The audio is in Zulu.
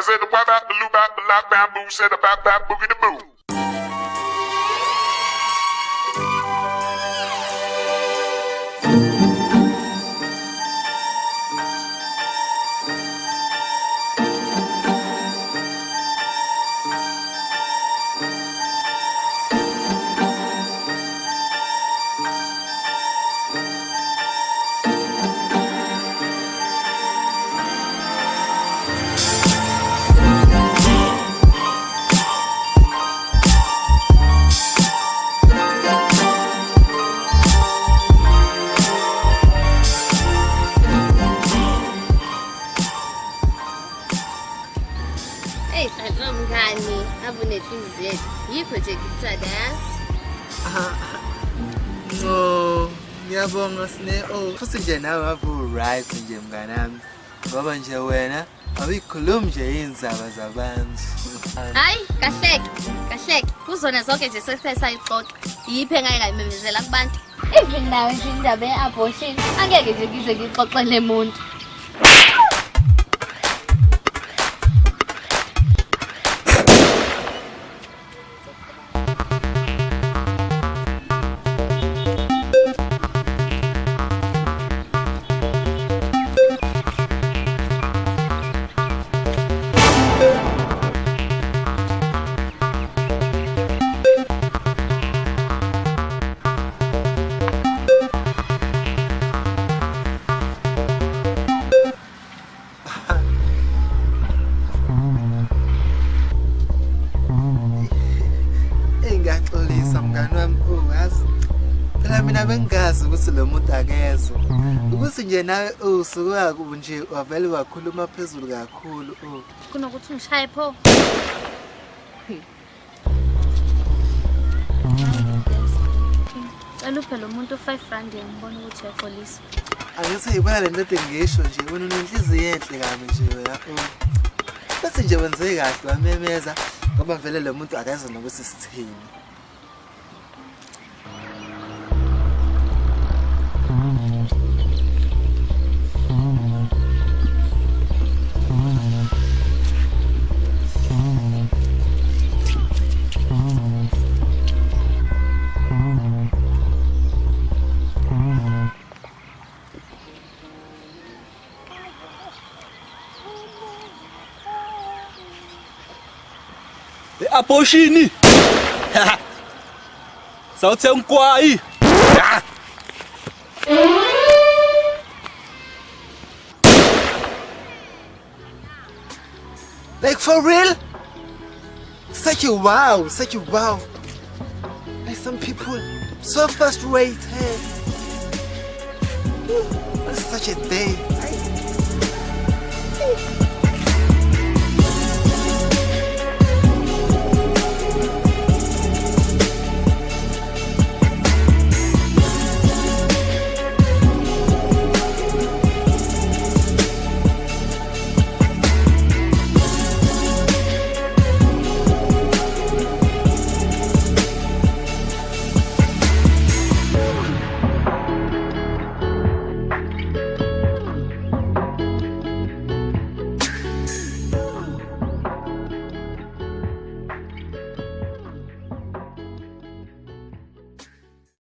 said the wop out the loop out the lock bamboo. Said the bop bop boogie the boo. Hey, mngani abunenhliziyo yethu yikho nje ngikuthanda yazi. Oh, ngiyabonga sine. Oh, futhi nje nawe wavu right nje mnganami. Ngoba nje wena awikhulumi nje inzaba zabantu. Hayi, kahleke. Kuzona zonke nje sesayixoxa. Yiphi engake ngayimemezela kubantu? Even nawe nje indaba ye-abortion angeke nje ngize ngixoxele umuntu. Ngiyaxolisa mngani wami ungazi. Phela mina bengazi ukuthi lo muntu akezwe. Ukuthi nje nawe usuka nje wavele wakhuluma phezulu kakhulu. Kunokuthi ungishaye pho. Cela uphe lo muntu 5 rand ngibona ukuthi uyafolisa. Angithi yibona le nto engisho nje wena unenhliziyo enhle kabi nje wena. Bese nje wenze kahle wamemeza ngoba vele lo muntu akazi nokuthi sithini. Abortion. Sawuthe umkwai. Like for real? Such a wow. Like some people so frustrated. It's such a day.